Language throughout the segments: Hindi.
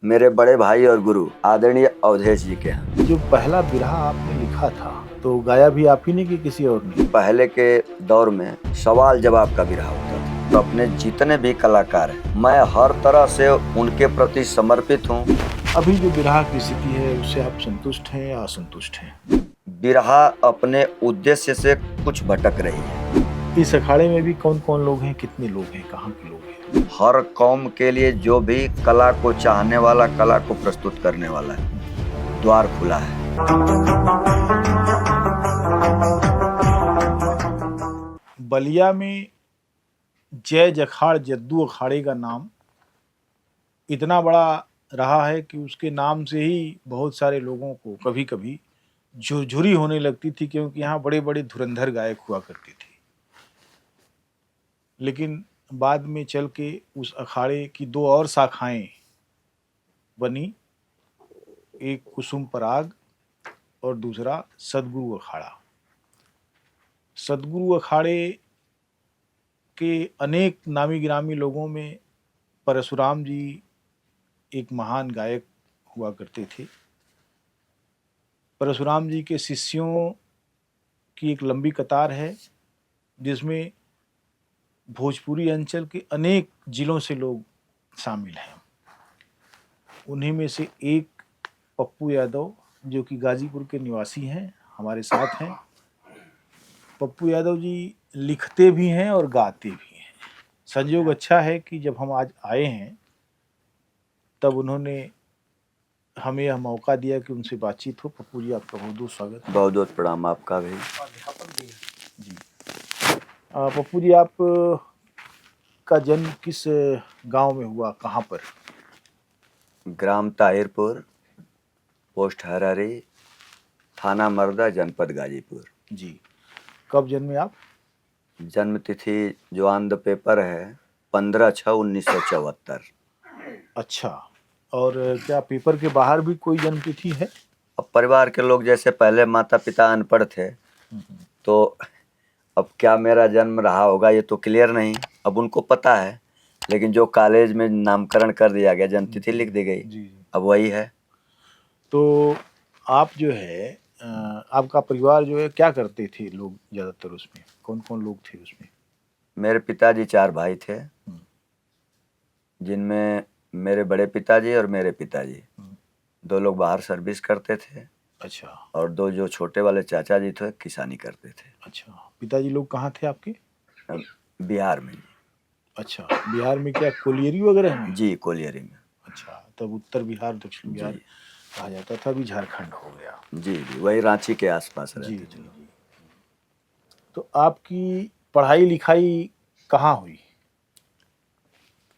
मेरे बड़े भाई और गुरु आदरणीय अवधेश जी के हैं। जो पहला बिरहा आपने लिखा था तो गाया भी आप ही ने कि किसी और ने? पहले के दौर में सवाल जवाब का बिरहा होता था। तो अपने जितने भी कलाकार हैं, मैं हर तरह से उनके प्रति समर्पित हूँ। अभी जो बिरहा की स्थिति है उससे आप संतुष्ट हैं या असंतुष्ट हैं? बिरहा अपने उद्देश्य से कुछ भटक रही है। इस अखाड़े में भी कौन कौन लोग हैं, कितने लोग हैं, कहाँ के लोग हैं? हर कौम के लिए जो भी कला को चाहने वाला, कला को प्रस्तुत करने वाला है, द्वार खुला है। बलिया में जय जखाड़ जद्दू अखाड़े का नाम इतना बड़ा रहा है कि उसके नाम से ही बहुत सारे लोगों को कभी कभी झुरझुरी होने लगती थी, क्योंकि यहाँ बड़े बड़े धुरंधर गायक हुआ करते थे। लेकिन बाद में चल के उस अखाड़े की दो और शाखाएं बनी, एक कुसुम पराग और दूसरा सदगुरु अखाड़ा। सदगुरु अखाड़े के अनेक नामी गिरामी लोगों में परशुराम जी एक महान गायक हुआ करते थे। परशुराम जी के शिष्यों की एक लंबी कतार है, जिसमें भोजपुरी अंचल के अनेक जिलों से लोग शामिल हैं। उन्हीं में से एक पप्पू यादव, जो कि गाजीपुर के निवासी हैं, हमारे साथ हैं। पप्पू यादव जी लिखते भी हैं और गाते भी हैं। संयोग अच्छा है कि जब हम आज आए हैं तब उन्होंने हमें यह मौका दिया कि उनसे बातचीत हो। पप्पू जी, आपका बहुत बहुत स्वागत है। बहुत बहुत प्रणाम आपका भी। जी पप्पू जी, आप का जन्म किस गांव में हुआ, कहाँ पर? ग्राम ताहिरपुर, पोस्ट हरारी, थाना मर्दा, जनपद गाजीपुर। जी। कब जन्मे आप? जन्म तिथि जो ऑन द पेपर है 15/6/1974। अच्छा। और क्या पेपर के बाहर भी कोई जन्म तिथि है? अब परिवार के लोग, जैसे पहले माता पिता अनपढ़ थे, तो अब क्या मेरा जन्म रहा होगा ये तो क्लियर नहीं, अब उनको पता है। लेकिन जो कॉलेज में नामकरण कर दिया गया, जन्म तिथि लिख दी गई, जी। अब वही है। तो आप जो है आपका परिवार जो है क्या करते थे लोग ज़्यादातर, उसमें कौन कौन लोग थे उसमें? मेरे पिताजी 4 भाई थे, जिनमें मेरे बड़े पिताजी और मेरे पिताजी 2 लोग बाहर सर्विस करते थे। अच्छा। और 2 जो छोटे वाले चाचा जी थे, किसानी करते थे। अच्छा, पिताजी लोग कहाँ थे आपके? बिहार में। अच्छा, बिहार में क्या कोलियरी वगैरह में? जी, कोलियरी में। अच्छा, तब उत्तर बिहार दक्षिण बिहार जी कहा जाता था, अभी झारखंड हो गया। जी जी, वही रांची के आसपास जी रहते जी थे। जी। तो आपकी पढ़ाई लिखाई कहाँ हुई?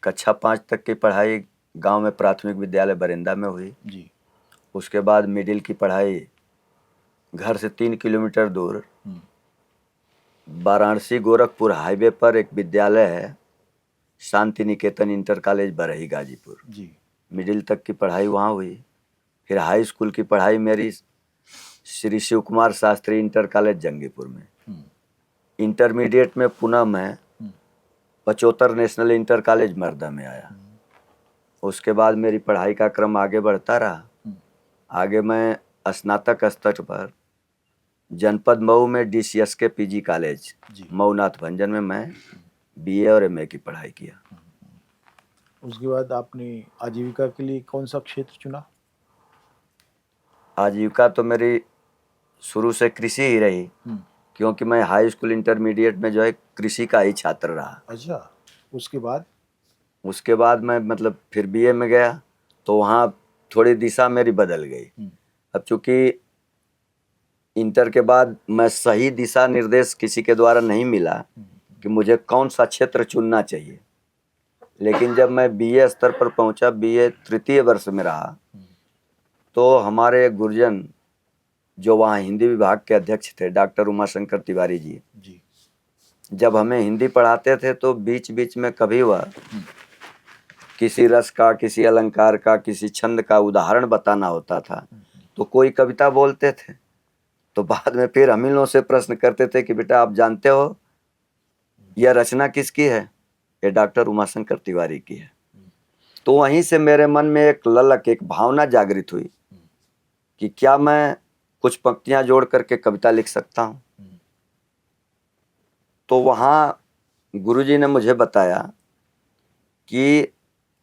कक्षा 5 तक की पढ़ाई गांव में प्राथमिक विद्यालय बरिंदा में हुई। जी। उसके बाद मिडिल की पढ़ाई घर से 3 किलोमीटर दूर वाराणसी गोरखपुर हाईवे पर एक विद्यालय है, शांति निकेतन इंटर कॉलेज बरही गाजीपुर। जी। मिडिल तक की पढ़ाई वहाँ हुई। फिर हाई स्कूल की पढ़ाई मेरी श्री शिव कुमार शास्त्री इंटर कॉलेज जंगीपुर में। इंटरमीडिएट में पुनः मैं 75 नेशनल इंटर कॉलेज मर्दा में आया। उसके बाद मेरी पढ़ाई का क्रम आगे बढ़ता रहा। आगे मैं स्नातक स्तर पर जनपद मऊ में DCS के PG कॉलेज मऊ नाथ भंजन में मैं BA और MA की पढ़ाई किया। उसके बाद आपने आजीविका के लिए कौन सा क्षेत्र चुना? आजीविका तो मेरी शुरू से कृषि ही रही, क्योंकि मैं हाई स्कूल इंटरमीडिएट में जो है कृषि का ही छात्र रहा। अच्छा, उसके बाद मैं मतलब फिर BA में गया, तो वहाँ थोड़ी दिशा मेरी बदल गई। अब चूंकि इंटर के बाद मैं सही दिशा निर्देश किसी के द्वारा नहीं मिला कि मुझे कौन सा क्षेत्र चुनना चाहिए। लेकिन जब मैं BA स्तर पर पहुंचा, BA तृतीय वर्ष में रहा, तो हमारे गुरुजन जो वहाँ हिंदी विभाग के अध्यक्ष थे, डॉक्टर उमाशंकर तिवारी जी, जब हमें हिंदी पढ़ाते थे तो बीच बीच में कभी वह किसी रस का, किसी अलंकार का, किसी छंद का उदाहरण बताना होता था, तो कोई कविता बोलते थे, तो बाद में फिर हम इन लोगों से प्रश्न करते थे कि बेटा आप जानते हो यह रचना किसकी है? ये डॉक्टर उमाशंकर तिवारी की है। तो वहीं से मेरे मन में एक ललक, एक भावना जागृत हुई कि क्या मैं कुछ पंक्तियां जोड़ करके कविता लिख सकता हूँ। तो वहाँ गुरुजी ने मुझे बताया कि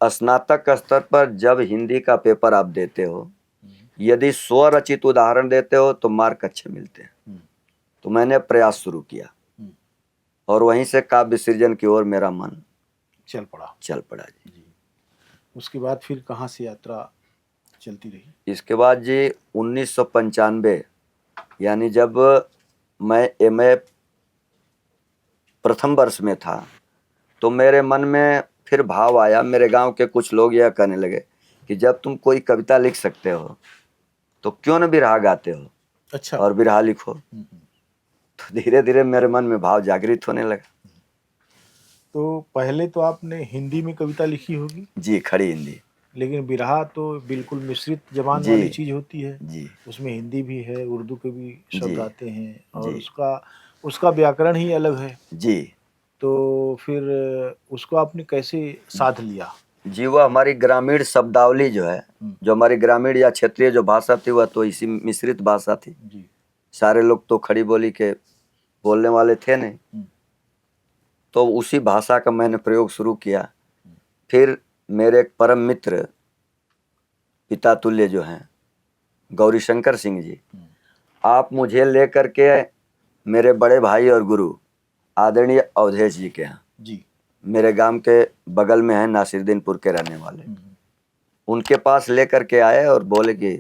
स्नातक स्तर पर जब हिंदी का पेपर आप देते हो, यदि स्वरचित उदाहरण देते हो तो मार्क अच्छे मिलते हैं। तो मैंने प्रयास शुरू किया और वहीं से काव्य सृजन की ओर मेरा मन चल पड़ा। जी। उसके बाद फिर कहाँ से यात्रा चलती रही? इसके बाद जी 1995 यानी जब मैं एमए प्रथम वर्ष में था, तो मेरे मन में फिर भाव आया। मेरे गांव के कुछ लोग यह कहने लगे कि जब तुम कोई कविता लिख सकते हो तो क्यों न बिरहा गाते हो। अच्छा। और बिरहा लिखो। तो धीरे धीरे मेरे मन में भाव जागृत होने लगा। तो पहले तो आपने हिंदी में कविता लिखी होगी? जी, खड़ी हिंदी। लेकिन बिरहा तो बिल्कुल मिश्रित जबान जी वाली चीज होती है। जी उसमें हिंदी भी है, उर्दू के भी शब्द जी आते हैं और जी उसका व्याकरण ही अलग है। जी तो फिर उसको आपने कैसे साध लिया? जी। वह हमारी ग्रामीण शब्दावली जो है, जो हमारी ग्रामीण या क्षेत्रीय जो भाषा थी, वह तो इसी मिश्रित भाषा थी। जी। सारे लोग तो खड़ी बोली के बोलने वाले थे नहीं। तो उसी भाषा का मैंने प्रयोग शुरू किया। फिर मेरे एक परम मित्र पिता तुल्य जो हैं गौरी शंकर सिंह जी, आप मुझे लेकर के मेरे बड़े भाई और गुरु आदरणीय अवधेश जी के यहाँ, जी। मेरे गांव के बगल में है, नासिरुद्दीनपुर के रहने वाले, उनके पास लेकर के आए और बोले कि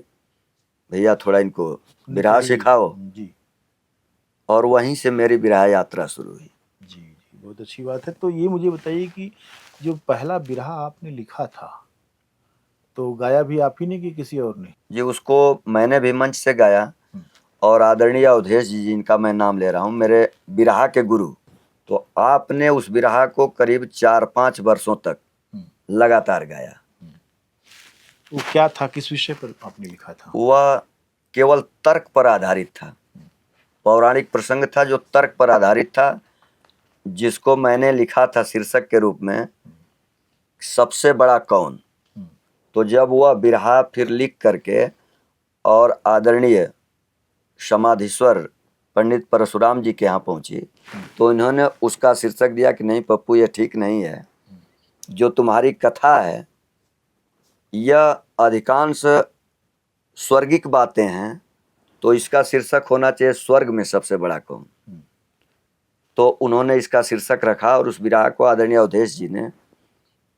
भैया थोड़ा इनको बिरहा सिखाओ। जी। और वहीं से मेरी बिरहा यात्रा शुरू हुई। जी जी, बहुत अच्छी बात है। तो ये मुझे बताइए कि जो पहला बिरहा आपने लिखा था तो गाया भी आप ही ने कि किसी और ने? जी, उसको मैंने भी मंच से गाया और आदरणीय अवधेश जी जिनका मैं नाम ले रहा हूँ, मेरे बिरहा के गुरु, तो आपने उस बिरहा को करीब 4-5 वर्षों तक लगातार गाया। वो क्या था, किस विषय पर आपने लिखा था? वह केवल तर्क पर आधारित था, पौराणिक प्रसंग था जो तर्क पर आधारित था, जिसको मैंने लिखा था शीर्षक के रूप में सबसे बड़ा कौन। तो जब वह बिरहा फिर लिख करके और आदरणीय समाधीश्वर पंडित परशुराम जी के यहाँ पहुंची, तो इन्होंने उसका शीर्षक दिया कि नहीं पप्पू, ये ठीक नहीं है, जो तुम्हारी कथा है यह अधिकांश स्वर्गिक बातें हैं, तो इसका शीर्षक होना चाहिए स्वर्ग में सबसे बड़ा कौन। तो उन्होंने इसका शीर्षक रखा और उस बिरहा को आदरणीय अवधेश जी ने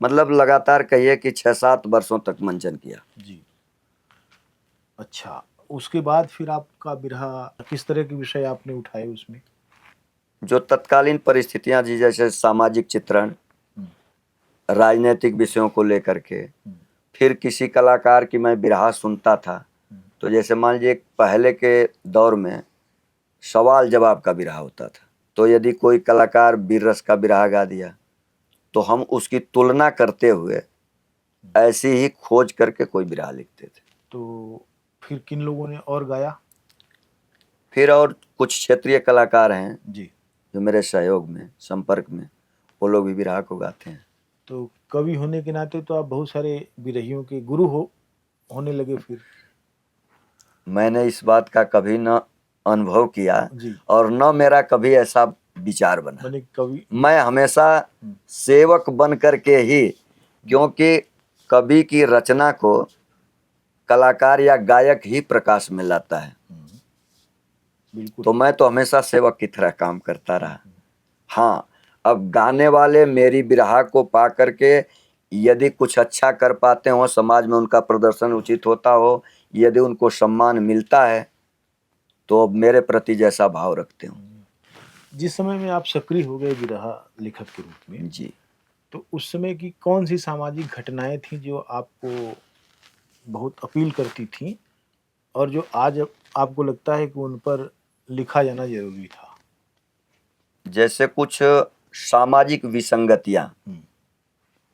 मतलब लगातार कहिए कि 6-7 वर्षों तक मंचन किया। जी। अच्छा, उसके बाद फिर आपका बिरहा किस तरह के विषय आपने उठाए उसमें? जो तत्कालीन परिस्थितियां जी, जैसे सामाजिक चित्रण, राजनीतिक विषयों को लेकर के। फिर किसी कलाकार की मैं बिरहा सुनता था, तो जैसे मान लीजिए पहले के दौर में सवाल जवाब का बिरहा होता था, तो यदि कोई कलाकार वीर रस का बिरहा गा दिया तो हम उसकी तुलना करते हुए ऐसी ही खोज करके कोई बिरहा लिखते थे। तो फिर किन लोगों ने और गाया? फिर और कुछ क्षेत्रीय कलाकार हैं जी। जो मेरे सहयोग में, संपर्क में, वो लोग भी बिरहा को गाते हैं। तो कवि होने के नाते तो आप बहुत सारे बिरहियों के गुरु होने लगे फिर? मैंने इस बात का कभी न अनुभव किया जी। और न मेरा कभी ऐसा विचार बना। मैंने कवि, मैं हमेशा सेवक बन करके ही, क्योंकि कवि की रचना को कलाकार या गायक ही प्रकाश में लाता है, बिल्कुल। तो मैं तो हमेशा सेवक की तरह काम करता रहा। हाँ, अब गाने वाले मेरी बिरहा को पा करके यदि कुछ अच्छा कर पाते हो, समाज में उनका प्रदर्शन उचित होता हो, यदि उनको सम्मान मिलता है, तो मेरे प्रति जैसा भाव रखते हो। जिस समय में आप सक्रिय हो गए बिरहा लेखक के रूप में, जी, तो उस समय की कौन सी सामाजिक घटनाएं थी जो आपको बहुत अपील करती थी और जो आज आपको लगता है कि उन पर लिखा जाना जरूरी था? जैसे कुछ सामाजिक विसंगतियां,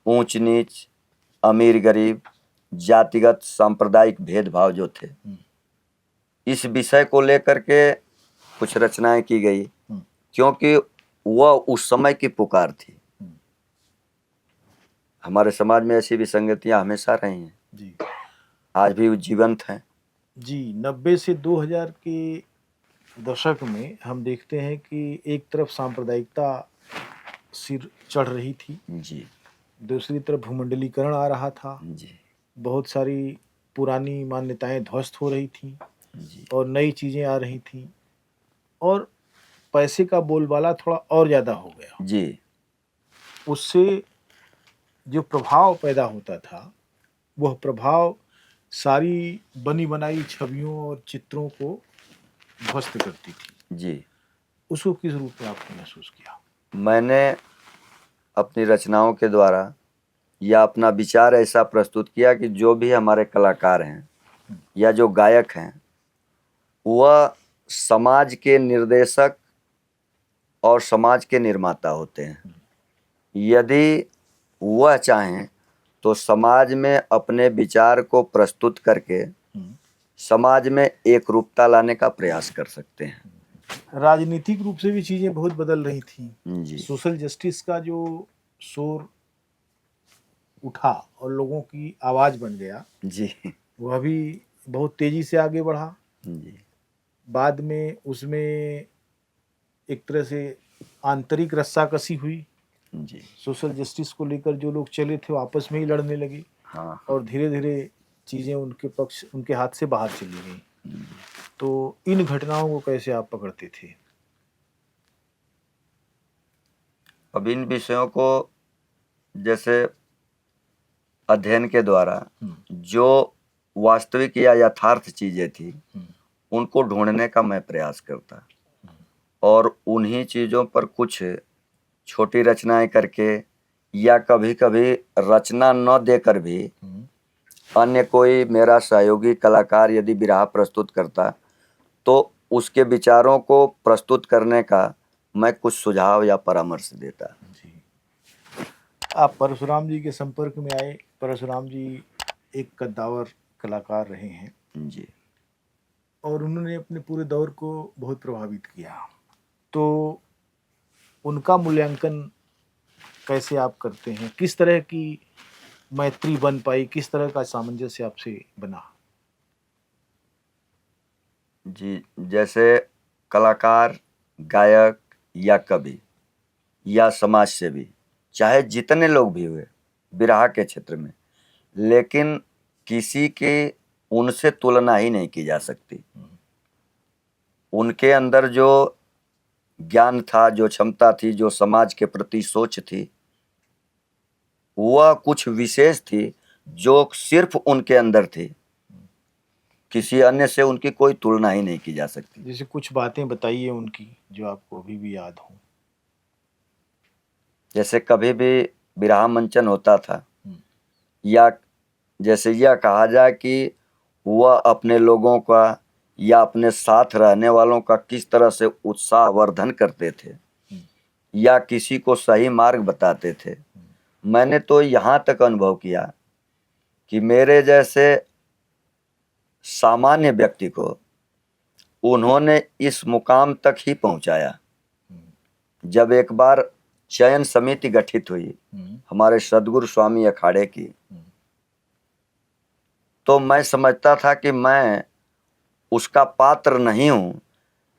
ऊंच नीच, अमीर गरीब, जातिगत सांप्रदायिक भेदभाव जो थे, इस विषय को लेकर के कुछ रचनाएं की गई, क्योंकि वह उस समय की पुकार थी। हमारे समाज में ऐसी विसंगतियां हमेशा रही हैं, जी आज भी जीवंत हैं। जी 90 से 2000 के दशक में हम देखते हैं कि एक तरफ सांप्रदायिकता सिर चढ़ रही थी, जी दूसरी तरफ भूमंडलीकरण आ रहा था, जी बहुत सारी पुरानी मान्यताएं ध्वस्त हो रही थीं जी और नई चीज़ें आ रही थीं और पैसे का बोलबाला थोड़ा और ज़्यादा हो गया। जी उससे जो प्रभाव पैदा होता था, वह प्रभाव सारी बनी बनाई छवियों और चित्रों को ध्वस्त करती थी। जी। उसको किस रूप में आपने महसूस किया? मैंने अपनी रचनाओं के द्वारा या अपना विचार ऐसा प्रस्तुत किया कि जो भी हमारे कलाकार हैं या जो गायक हैं, वह समाज के निर्देशक और समाज के निर्माता होते हैं। यदि वह चाहें तो समाज में अपने विचार को प्रस्तुत करके समाज में एक रूपता लाने का प्रयास कर सकते हैं। राजनीतिक रूप से भी चीज़ें बहुत बदल रही थीं। जी सोशल जस्टिस का जो शोर उठा और लोगों की आवाज़ बन गया, जी वह भी बहुत तेज़ी से आगे बढ़ा। जी बाद में उसमें एक तरह से आंतरिक रस्साकसी हुई। जी सोशल जस्टिस को लेकर जो लोग चले थे वो आपस में ही लड़ने लगे हाँ और धीरे धीरे चीज़ें उनके हाथ से बाहर चली गई। तो इन घटनाओं को कैसे आप पकड़ते थे? अब इन विषयों को जैसे अध्ययन के द्वारा जो वास्तविक या यथार्थ चीजें थी उनको ढूंढने का मैं प्रयास करता और उन्हीं चीजों पर कुछ छोटी रचनाएं करके या कभी कभी रचना न देकर भी अन्य कोई मेरा सहयोगी कलाकार यदि बिरहा प्रस्तुत करता तो उसके विचारों को प्रस्तुत करने का मैं कुछ सुझाव या परामर्श देता। जी। आप परशुराम जी के संपर्क में आए। परशुराम जी एक कद्दावर कलाकार रहे हैं जी और उन्होंने अपने पूरे दौर को बहुत प्रभावित किया। तो उनका मूल्यांकन कैसे आप करते हैं? किस तरह की मैत्री बन पाई? किस तरह का सामंजस्य आपसे बना? जी। जैसे कलाकार, गायक या कवि या समाज सेवी, चाहे जितने लोग भी हुए बिरहा के क्षेत्र में, लेकिन किसी की उनसे तुलना ही नहीं की जा सकती। उनके अंदर जो ज्ञान था, जो क्षमता थी, जो समाज के प्रति सोच थी, वह कुछ विशेष थी जो सिर्फ उनके अंदर थी। किसी अन्य से उनकी कोई तुलना ही नहीं की जा सकती। जैसे कुछ बातें बताइए उनकी जो आपको अभी भी याद हो। जैसे कभी भी बिरहा मंचन होता था या जैसे यह कहा जाए कि वह अपने लोगों का या अपने साथ रहने वालों का किस तरह से उत्साहवर्धन करते थे या किसी को सही मार्ग बताते थे। मैंने तो यहाँ तक अनुभव किया कि मेरे जैसे सामान्य व्यक्ति को उन्होंने इस मुकाम तक ही पहुँचाया। जब एक बार चयन समिति गठित हुई हमारे सदगुरु स्वामी अखाड़े की, तो मैं समझता था कि मैं उसका पात्र नहीं हूं,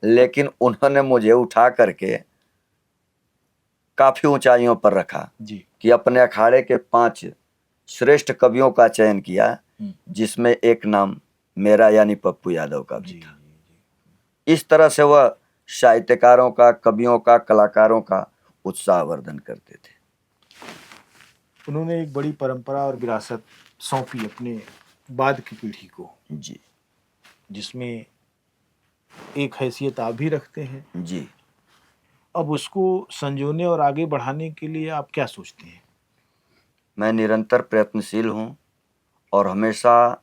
लेकिन उन्होंने मुझे उठा करके काफी ऊंचाइयों पर रखा जी। कि अपने अखाड़े के 5 श्रेष्ठ कवियों का चयन किया, जिसमें एक नाम मेरा यानी पप्पू यादव का भी था। इस तरह से वह साहित्यकारों का, कवियों का, कलाकारों का उत्साहवर्धन करते थे। उन्होंने एक बड़ी परंपरा और विरासत सौंपी अपने बाद की पीढ़ी को, जी जिसमें एक हैसियत आप भी रखते हैं। जी। अब उसको संजोने और आगे बढ़ाने के लिए आप क्या सोचते हैं? मैं निरंतर प्रयत्नशील हूँ और हमेशा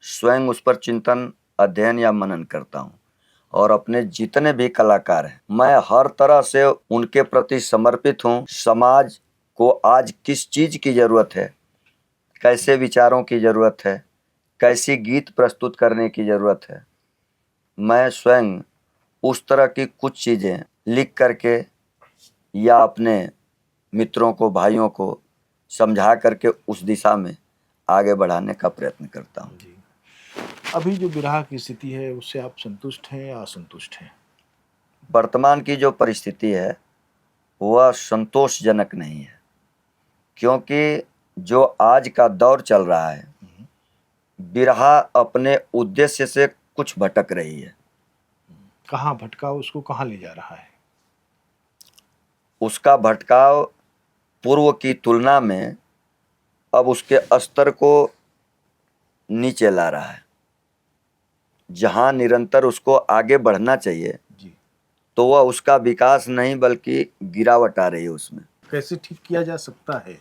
स्वयं उस पर चिंतन, अध्ययन या मनन करता हूँ और अपने जितने भी कलाकार हैं मैं हर तरह से उनके प्रति समर्पित हूँ। समाज को आज किस चीज़ की ज़रूरत है, कैसे विचारों की ज़रूरत है, कैसी गीत प्रस्तुत करने की ज़रूरत है, मैं स्वयं उस तरह की कुछ चीज़ें लिख करके या अपने मित्रों को, भाइयों को समझा करके उस दिशा में आगे बढ़ाने का प्रयत्न करता हूँ। जी। अभी जो विरह की स्थिति है उससे आप संतुष्ट हैं या असंतुष्ट हैं? वर्तमान की जो परिस्थिति है वह संतोषजनक नहीं है, क्योंकि जो आज का दौर चल रहा है, बिरहा अपने उद्देश्य से कुछ भटक रही है। कहाँ भटकाव उसको कहाँ ले जा रहा है? उसका भटकाव पूर्व की तुलना में अब उसके स्तर को नीचे ला रहा है। जहां निरंतर उसको आगे बढ़ना चाहिए, जी। तो वह उसका विकास नहीं बल्कि गिरावट आ रही है उसमें। कैसे ठीक किया जा सकता है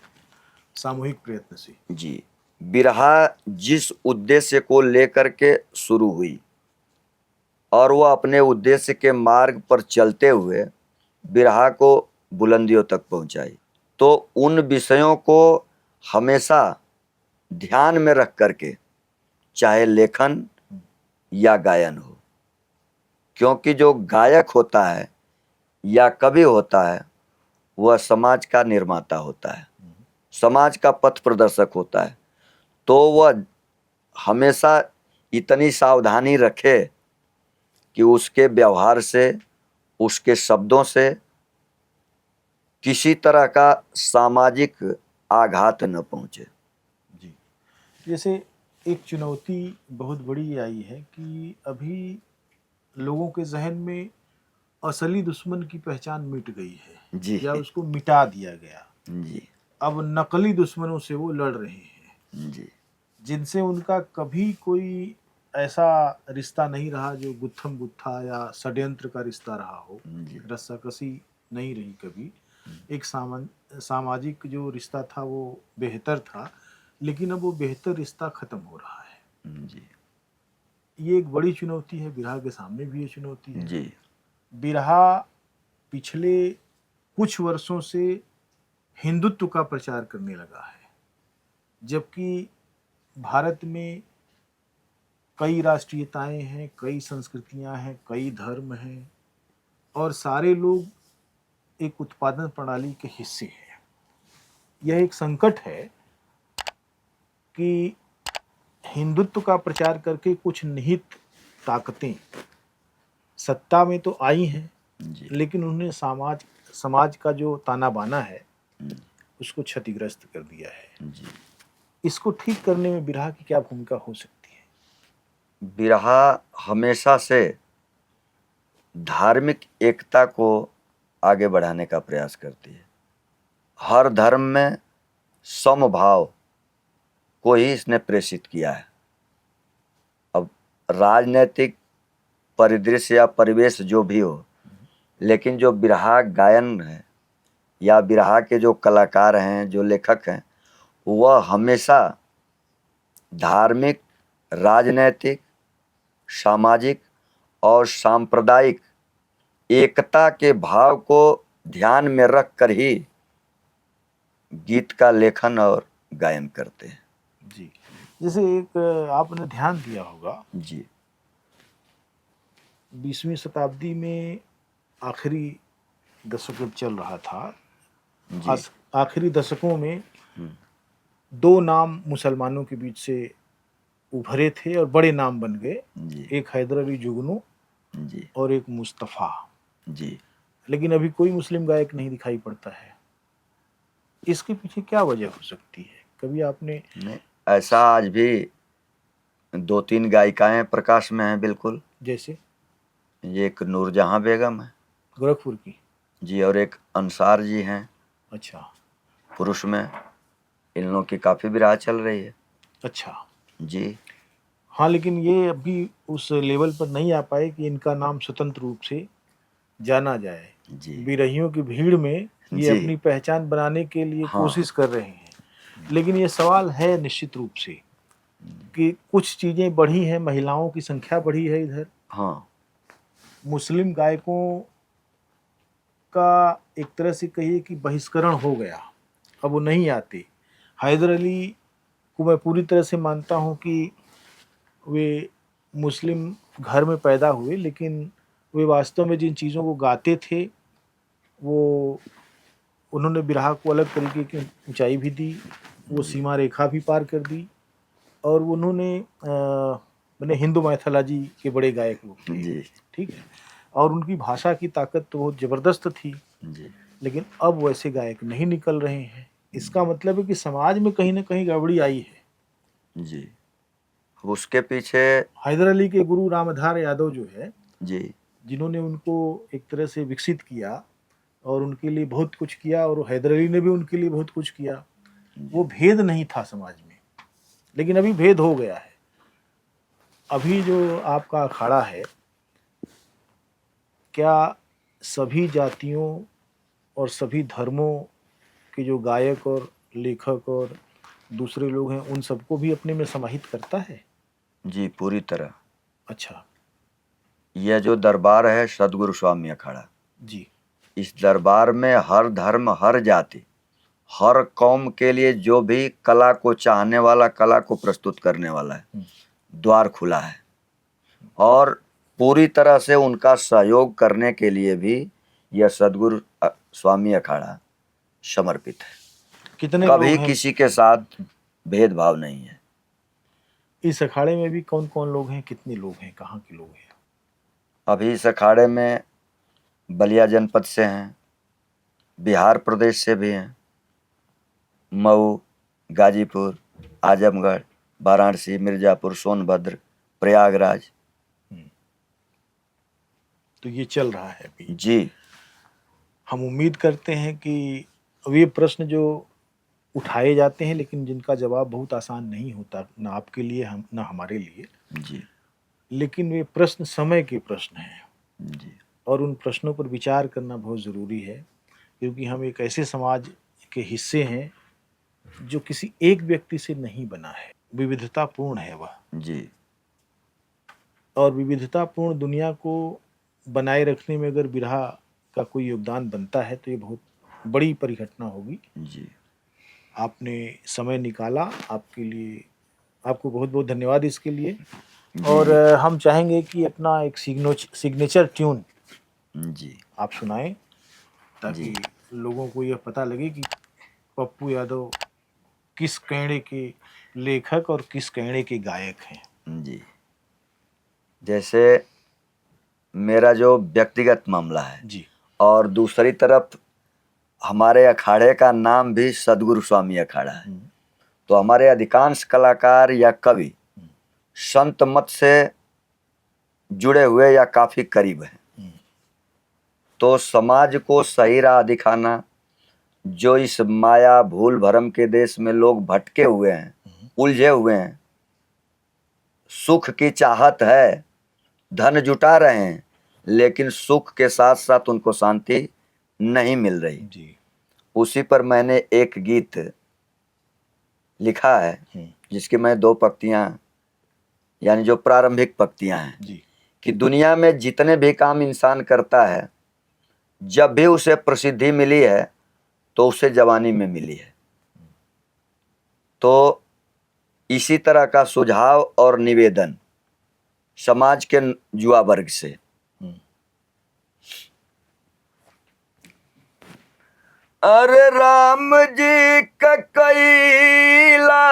सामूहिक प्रयत्न से? जी, बिरहा जिस उद्देश्य को लेकर के शुरू हुई और वह अपने उद्देश्य के मार्ग पर चलते हुए बिरहा को बुलंदियों तक पहुंचाई, तो उन विषयों को हमेशा ध्यान में रख करके, चाहे लेखन या गायन हो, क्योंकि जो गायक होता है या कवि होता है वह समाज का निर्माता होता है, समाज का पथ प्रदर्शक होता है। तो वह हमेशा इतनी सावधानी रखे कि उसके व्यवहार से, उसके शब्दों से किसी तरह का सामाजिक आघात न पहुंचे। जी। जैसे एक चुनौती बहुत बड़ी आई है कि अभी लोगों के जहन में असली दुश्मन की पहचान मिट गई है जी या उसको मिटा दिया गया। जी अब नकली दुश्मनों से वो लड़ रहे हैं, जी जिनसे उनका कभी कोई ऐसा रिश्ता नहीं रहा जो गुत्थम गुत्था या षड्यंत्र का रिश्ता रहा हो, जी रस्साकसी नहीं रही कभी। एक सामाजिक जो रिश्ता था वो बेहतर था, लेकिन अब वो बेहतर रिश्ता खत्म हो रहा है। जी ये एक बड़ी चुनौती है, बिरहा के सामने भी ये चुनौती है। जी बिरहा पिछले कुछ वर्षों से हिंदुत्व का प्रचार करने लगा है, जबकि भारत में कई राष्ट्रीयताएं हैं, कई संस्कृतियां हैं, कई धर्म हैं और सारे लोग एक उत्पादन प्रणाली के हिस्से हैं। यह एक संकट है कि हिंदुत्व का प्रचार करके कुछ निहित ताकतें सत्ता में तो आई हैं, जी लेकिन उन्होंने समाज का जो ताना बाना है उसको क्षतिग्रस्त कर दिया है। जी। इसको ठीक करने में बिरहा की क्या भूमिका हो सकती है? बिरहा हमेशा से धार्मिक एकता को आगे बढ़ाने का प्रयास करती है। हर धर्म में समभाव को ही इसने प्रेषित किया है। अब राजनीतिक परिदृश्य या परिवेश जो भी हो, लेकिन जो बिरहा गायन है या बिरहा के जो कलाकार हैं, जो लेखक हैं, वह हमेशा धार्मिक, राजनैतिक, सामाजिक और सांप्रदायिक एकता के भाव को ध्यान में रख कर ही गीत का लेखन और गायन करते हैं। जी। जैसे एक आपने ध्यान दिया होगा, जी 20वीं शताब्दी में आखिरी दशक जब चल रहा था, जी आखिरी दशकों में दो नाम मुसलमानों के बीच से उभरे थे और बड़े नाम बन गए। जी एक हैदर अली जुगनू जी और एक मुस्तफ़ा। जी। लेकिन अभी कोई मुस्लिम गायक नहीं दिखाई पड़ता है। इसके पीछे क्या वजह हो सकती है? कभी आपने नहीं, ऐसा आज भी 2-3 गायिकाएं प्रकाश में हैं बिल्कुल। जैसे ये एक नूरजहां बेगम है गोरखपुर की? जी, और एक अंसार जी हैं अच्छा पुरुष में। इन लोगों की काफ़ी बिरहा चल रही है। अच्छा। जी हाँ, लेकिन ये अभी उस लेवल पर नहीं आ पाए कि इनका नाम स्वतंत्र रूप से जाना जाए। जी बिरहियों की भीड़ में ये जी अपनी पहचान बनाने के लिए हाँ कोशिश कर रहे हैं। लेकिन ये सवाल है निश्चित रूप से कि कुछ चीज़ें बढ़ी हैं, महिलाओं की संख्या बढ़ी है इधर, हाँ मुस्लिम गायकों का एक तरह से कहिए कि बहिष्करण हो गया, अब वो नहीं आते। हैदर अली को मैं पूरी तरह से मानता हूँ कि वे मुस्लिम घर में पैदा हुए, लेकिन वे वास्तव में जिन चीज़ों को गाते थे वो उन्होंने बिरहा को अलग तरीके की ऊंचाई भी दी, वो सीमा रेखा भी पार कर दी, और उन्होंने मैंने हिंदू मैथोलॉजी के बड़े गायक लोग थे, जी ठीक है, और उनकी भाषा की ताकत तो बहुत ज़बरदस्त थी, जी लेकिन अब वैसे गायक नहीं निकल रहे हैं। इसका मतलब है कि समाज में कहीं ना कहीं गड़बड़ी आई है। जी। उसके पीछे हैदर अली के गुरु रामधार यादव जो है, जी जिन्होंने उनको एक तरह से विकसित किया और उनके लिए बहुत कुछ किया, और हैदर अली ने भी उनके लिए बहुत कुछ किया, वो भेद नहीं था समाज में, लेकिन अभी भेद हो गया है। अभी जो आपका अखाड़ा है, क्या सभी जातियों और सभी धर्मों के जो गायक और लेखक और दूसरे लोग हैं, उन सबको भी अपने में समाहित करता है? जी, पूरी तरह। अच्छा। यह जो दरबार है सदगुरु स्वामी अखाड़ा, जी। इस दरबार में हर धर्म, हर जाति, हर कौम के लिए जो भी कला को चाहने वाला, कला को प्रस्तुत करने वाला है, द्वार खुला है। और पूरी तरह से उनका सहयोग करने के लिए भी यह सदगुरु स्वामी अखाड़ा समर्पित है। कितने कभी लोग हैं किसी के साथ भेदभाव नहीं है। इस अखाड़े में? भी कौन कौन लोग हैं, कितने लोग हैं, कहाँ के लोग हैं? अभी इस अखाड़े में बलिया जनपद से हैं, बिहार प्रदेश से भी हैं, मऊ, गाजीपुर, आजमगढ़, वाराणसी, मिर्जापुर, सोनभद्र, प्रयागराज। तो ये चल रहा है अभी। जी। हम उम्मीद करते हैं कि वे प्रश्न जो उठाए जाते हैं, लेकिन जिनका जवाब बहुत आसान नहीं होता, ना आपके लिए, हम ना हमारे लिए, जी लेकिन वे प्रश्न समय के प्रश्न हैं, जी और उन प्रश्नों पर विचार करना बहुत ज़रूरी है, क्योंकि हम एक ऐसे समाज के हिस्से हैं जो किसी एक व्यक्ति से नहीं बना है, विविधतापूर्ण है वह, जी और विविधतापूर्ण दुनिया को बनाए रखने में अगर बिरहा का कोई योगदान बनता है तो ये बहुत बड़ी परिघटना होगी। जी आपने समय निकाला, आपके लिए आपको बहुत बहुत धन्यवाद इसके लिए। और हम चाहेंगे कि अपना एक सिग्नेचर ट्यून जी आप सुनाएं, ताकि लोगों को यह पता लगे कि पप्पू यादव किस कैणे के लेखक और किस कैणे के गायक हैं। जी। जैसे मेरा जो व्यक्तिगत मामला है, जी। और दूसरी तरफ हमारे अखाड़े का नाम भी सदगुरु स्वामी अखाड़ा है, तो हमारे अधिकांश कलाकार या कवि संत मत से जुड़े हुए या काफी करीब हैं। तो समाज को सही राह दिखाना, जो इस माया भूल भरम के देश में लोग भटके हुए हैं, उलझे हुए हैं, सुख की चाहत है, धन जुटा रहे हैं, लेकिन सुख के साथ साथ उनको शांति नहीं मिल रही जी। उसी पर मैंने एक गीत लिखा है, जिसकी मैं 2 पंक्तियां, यानी जो प्रारंभिक पंक्तियां हैं, जी। कि दुनिया में जितने भी काम इंसान करता है, जब भी उसे प्रसिद्धि मिली है तो उसे जवानी में मिली है। तो इसी तरह का सुझाव और निवेदन समाज के युवा वर्ग से। अरे राम जी का कैला,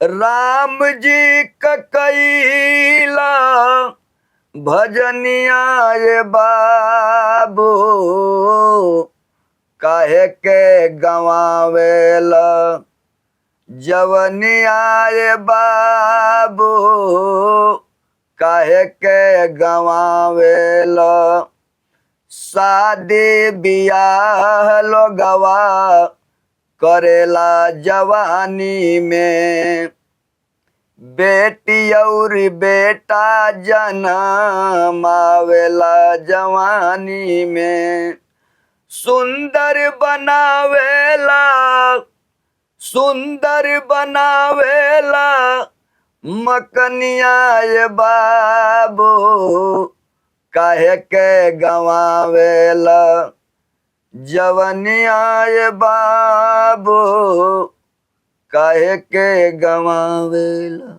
राम जी का कैला भजनिया ये बाबू, काहे के गवावेला जवनिया ये बाबू, काहे के गवावेला शादी बियाह लोगवा करेला जवानी में, बेटी और बेटा जन्मावेला जवानी में, सुंदर बनावेला, सुंदर बनावेला मकनिया ये बाबू, काहे के गवावेला जवनिया ये बाबू, काहे के गवावेला।